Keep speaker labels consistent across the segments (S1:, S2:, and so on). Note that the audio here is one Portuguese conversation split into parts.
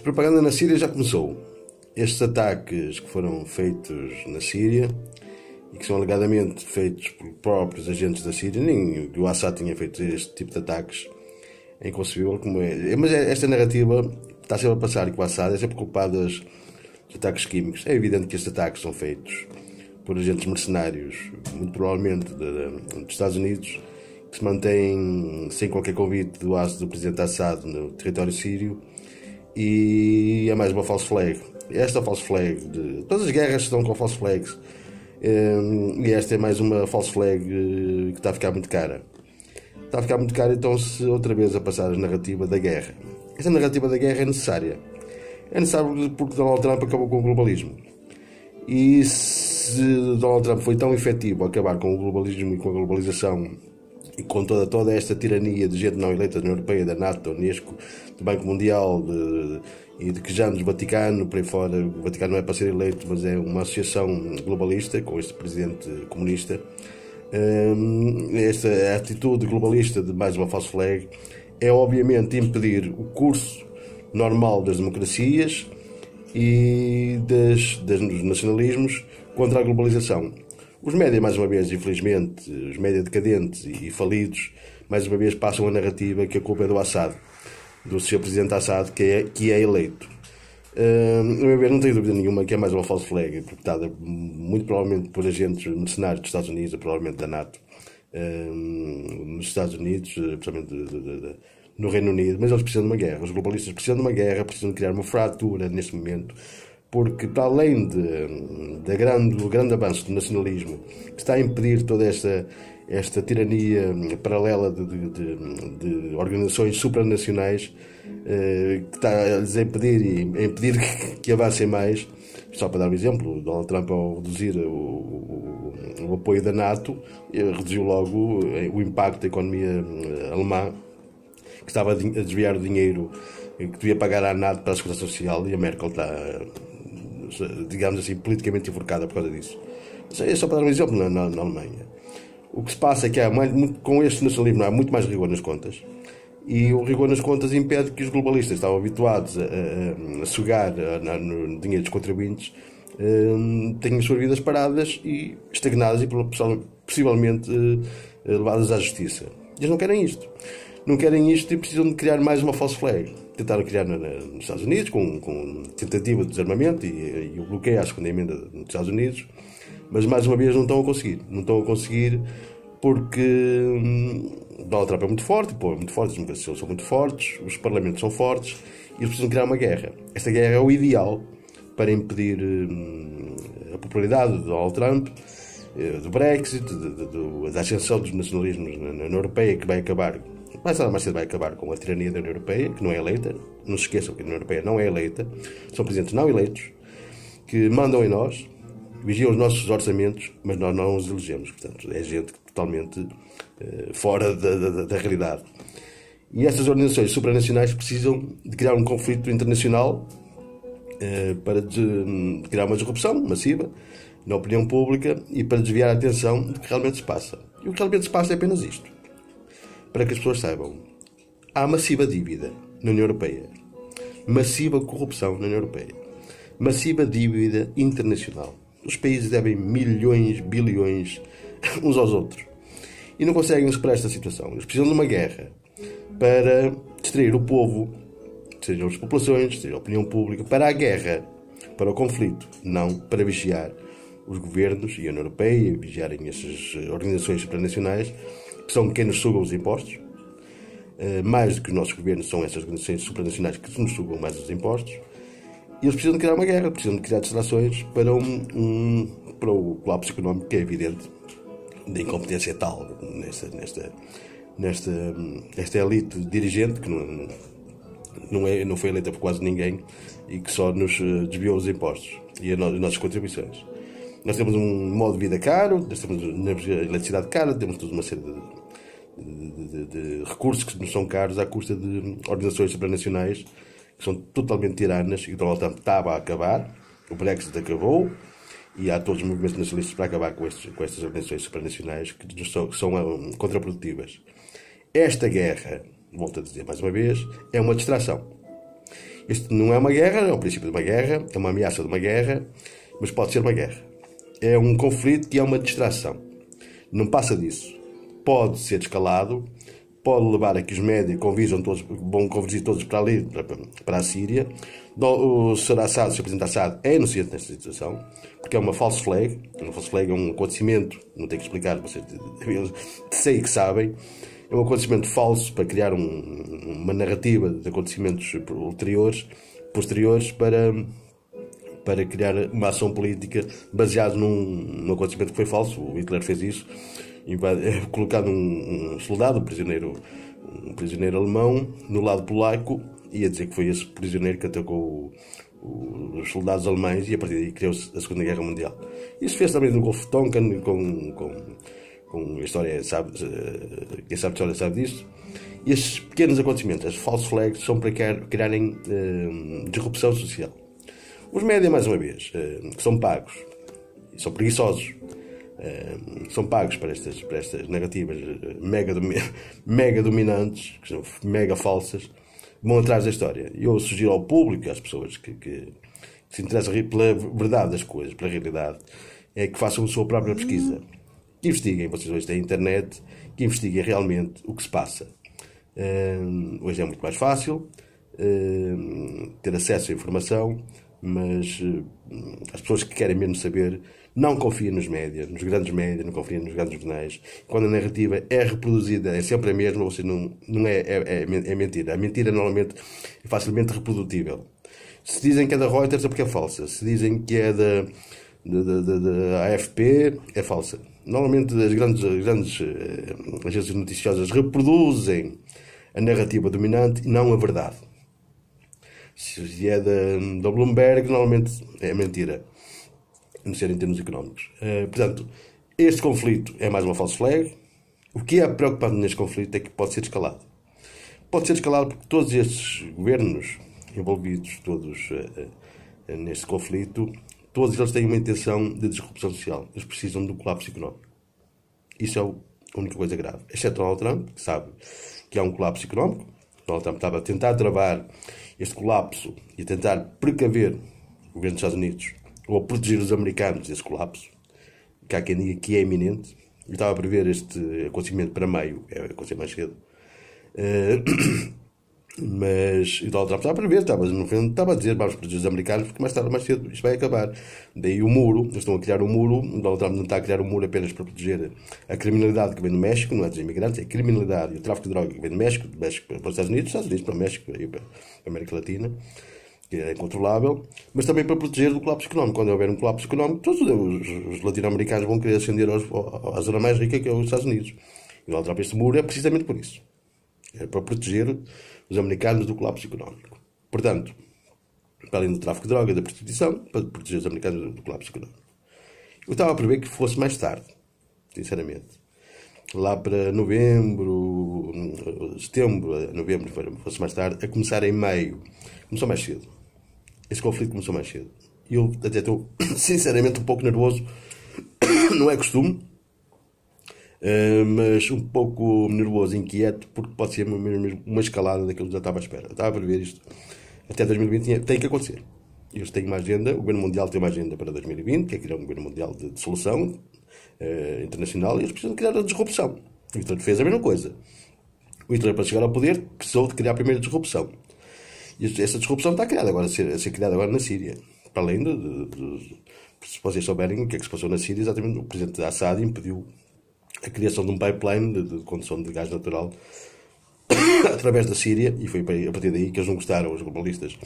S1: propaganda na Síria já começou. Estes ataques que foram feitos na Síria e que são alegadamente feitos por próprios agentes da Síria, nem o Assad tinha feito este tipo de ataques, é inconcebível como é. Mas esta narrativa está sempre a passar que o Assad é sempre culpado dos ataques químicos. É evidente que estes ataques são feitos por agentes mercenários, muito provavelmente dos Estados Unidos, que se mantêm sem qualquer convite do presidente Assad no território sírio, e é mais uma false flag. Esta false flag, todas as guerras estão com false flags, e esta é mais uma false flag que está a ficar muito cara. Está a ficar muito cara, então, se outra vez a passar a narrativa da guerra. Esta narrativa da guerra é necessária. É necessário porque Donald Trump acabou com o globalismo. E se Donald Trump foi tão efetivo a acabar com o globalismo e com a globalização e com toda esta tirania de gente não eleita da União Europeia, da NATO, da Unesco, do Banco Mundial e de quejamos do Vaticano, por aí fora, o Vaticano não é para ser eleito, mas é uma associação globalista com este presidente comunista, esta atitude globalista de mais uma false flag é obviamente impedir o curso normal das democracias e dos nacionalismos contra a globalização. Os média, mais uma vez, infelizmente, os média decadentes e falidos, mais uma vez passam a narrativa que a culpa é do Assad, do seu presidente Assad, que é eleito. A meu ver, não tenho dúvida nenhuma que é mais uma false flag, interpretada muito provavelmente por agentes mercenários dos Estados Unidos, provavelmente da NATO, nos Estados Unidos, principalmente no Reino Unido, mas eles precisam de uma guerra. Os globalistas precisam de uma guerra, precisam de criar uma fratura neste momento, porque para além do grande avanço do nacionalismo, que está a impedir toda esta tirania paralela de organizações supranacionais, que está a impedir que avancem mais. Só para dar um exemplo, Donald Trump, ao reduzir o apoio da NATO, reduziu logo o impacto da economia alemã, que estava a desviar o dinheiro que devia pagar à NATO para a Segurança Social, e a Merkel está, digamos assim, politicamente enforcada por causa disso. É só para dar um exemplo na Alemanha. O que se passa é que com este nacionalismo há muito mais rigor nas contas, e o rigor nas contas impede que os globalistas estavam habituados a sugar no dinheiro dos contribuintes, tenham as suas vidas paradas e estagnadas e possivelmente levadas à justiça. Eles não querem isto. Não querem isto e precisam de criar mais uma false flag. Tentaram criar nos Estados Unidos com tentativa de desarmamento e o bloqueio à segunda emenda nos Estados Unidos, mas mais uma vez não estão a conseguir. Não estão a conseguir porque Donald Trump é muito forte, o povo é muito forte, as democracias são muito fortes, os parlamentos são fortes e eles precisam criar uma guerra. Esta guerra é o ideal para impedir a popularidade de Donald Trump, do Brexit, da ascensão dos nacionalismos na União Europeia, que vai acabar, mais tarde ou mais cedo vai acabar com a tirania da União Europeia, que não é eleita. Não se esqueçam que a União Europeia não é eleita, são presidentes não eleitos, que mandam em nós, vigiam os nossos orçamentos, mas nós não os elegemos. Portanto, é gente totalmente fora da realidade. E estas organizações supranacionais precisam de criar um conflito internacional para criar uma disrupção massiva na opinião pública e para desviar a atenção do que realmente se passa. E o que realmente se passa é apenas isto. Para que as pessoas saibam, há massiva dívida na União Europeia, massiva corrupção na União Europeia, massiva dívida internacional. Os países devem milhões, bilhões uns aos outros e não conseguem superar esta situação. Eles precisam de uma guerra para distrair o povo, sejam as populações, seja a opinião pública, para a guerra, para o conflito, não para vigiar os governos e a União Europeia, e vigiarem essas organizações supranacionais, que são quem nos sugam os impostos. Mais do que os nossos governos, são essas organizações supranacionais que nos sugam mais os impostos. E eles precisam de criar uma guerra, precisam de criar distrações para o colapso económico, que é evidente, da incompetência tal nesta elite dirigente, que não foi eleita por quase ninguém e que só nos desviou os impostos e as nossas contribuições. Nós temos um modo de vida caro, nós temos eletricidade cara, temos toda uma série de recursos que nos são caros à custa de organizações supranacionais que são totalmente tiranas e que Donald Trump estava a acabar. O Brexit acabou e há todos os movimentos nacionalistas para acabar com estas organizações supranacionais que são contraprodutivas. Esta guerra, volto a dizer mais uma vez, é uma distração. Isto não é uma guerra, é o princípio de uma guerra, é uma ameaça de uma guerra, mas pode ser uma guerra. É um conflito que é uma distração. Não passa disso. Pode ser escalado, pode levar a que os médias vão convergir todos para ali, para a Síria. O Sr. Assad, o Sr. Presidente Assad, é inocente nesta situação, porque é uma false flag. Uma false flag é um acontecimento, não tenho que explicar, vocês sei que sabem. É um acontecimento falso para criar uma narrativa de acontecimentos posteriores para criar uma ação política baseada num acontecimento que foi falso. O Hitler fez isso, colocando um soldado, um prisioneiro alemão, no lado polaco, e ia dizer que foi esse prisioneiro que atacou os soldados alemães, e a partir daí criou-se a Segunda Guerra Mundial. Isso fez também no Golfo de Tonkin, com a história, quem sabe de história sabe disso. E estes pequenos acontecimentos, as false flags, são para criarem disrupção social. Os médias, mais uma vez, que são pagos, e são preguiçosos, são pagos para estas narrativas mega dominantes, que são mega falsas, vão atrás da história. E eu sugiro ao público, às pessoas que se interessam pela verdade das coisas, pela realidade, é que façam a sua própria pesquisa. Que investiguem, vocês hoje têm internet, que investiguem realmente o que se passa. Hoje é muito mais fácil ter acesso à informação, mas as pessoas que querem mesmo saber, não confiem nos médias, nos grandes médias, não confiem nos grandes jornais. Quando a narrativa é reproduzida, é sempre a mesma, você não é mentira. A mentira normalmente é facilmente reprodutível. Se dizem que é da Reuters é porque é falsa. Se dizem que é da AFP, é falsa. Normalmente as grandes agências noticiosas reproduzem a narrativa dominante e não a verdade. Se é da Bloomberg, normalmente é mentira, a não ser em termos económicos. Portanto, este conflito é mais uma false flag. O que é preocupante neste conflito é que pode ser escalado. Pode ser escalado porque todos estes governos envolvidos, todos neste conflito, todos eles têm uma intenção de disrupção social. Eles precisam do colapso económico. Isso é a única coisa grave. Exceto Donald Trump, que sabe que há um colapso económico. Donald Trump estava a tentar travar este colapso e a tentar precaver o governo dos Estados Unidos ou a proteger os americanos desse colapso, que há quem diga que é iminente. Eu estava a prever este acontecimento para maio, é acontecer mais cedo. Mas o Donald Trump estava a prever, estava a dizer vamos proteger os americanos porque mais tarde ou mais cedo isto vai acabar. Daí o muro, eles estão a criar um muro. O Donald Trump não está a criar um muro apenas para proteger a criminalidade que vem do México, não é dos imigrantes, é a criminalidade e o tráfico de droga que vem do México para os Estados Unidos para o México e para a América Latina, que é incontrolável, mas também para proteger do colapso económico. Quando houver um colapso económico, todos os latino-americanos vão querer ascender à zona mais rica, que é os Estados Unidos. E o Donald Trump, este muro é precisamente por isso. É para proteger os americanos do colapso económico. Portanto, para além do tráfico de droga e da prostituição, para proteger os americanos do colapso económico. Eu estava a prever que fosse mais tarde, sinceramente. Lá para novembro, setembro, novembro, fosse mais tarde, a começar em maio. Começou mais cedo. Esse conflito começou mais cedo. E eu até estou, sinceramente, um pouco nervoso. Não é costume, mas um pouco nervoso e inquieto, porque pode ser mesmo uma escalada daquilo que já estava à espera. Eu estava a prever isto. Até 2020 tem que acontecer. Eles têm uma agenda, o Governo Mundial tem uma agenda para 2020, que é criar um Governo Mundial de solução internacional, e eles precisam de criar a disrupção. O Hitler fez a mesma coisa. O Hitler, para chegar ao poder, precisou de criar a primeira disrupção. E essa disrupção está criada agora, a ser criada agora na Síria. Para além se vocês souberem o que é que se passou na Síria, exatamente o presidente Assad impediu a criação de um pipeline de condução de gás natural através da Síria, e foi a partir daí que eles não gostaram, os globalistas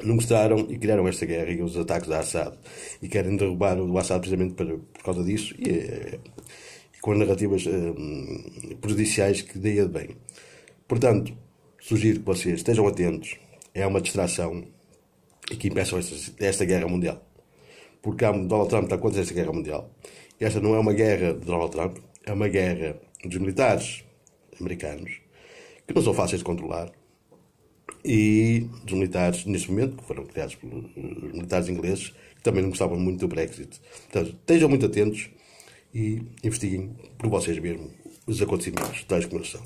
S1: não gostaram e criaram esta guerra e os ataques a Assad, e querem derrubar o Assad precisamente por causa disso, e com narrativas prejudiciais que daí advêm. Portanto, sugiro que vocês estejam atentos, é uma distração, e que impeçam esta guerra mundial. Porque Donald Trump está contra esta guerra mundial. Esta não é uma guerra de Donald Trump, é uma guerra dos militares americanos, que não são fáceis de controlar, e dos militares, neste momento, que foram criados pelos militares ingleses, que também não gostavam muito do Brexit. Portanto, estejam muito atentos e investiguem por vocês mesmos os acontecimentos tais como eles são.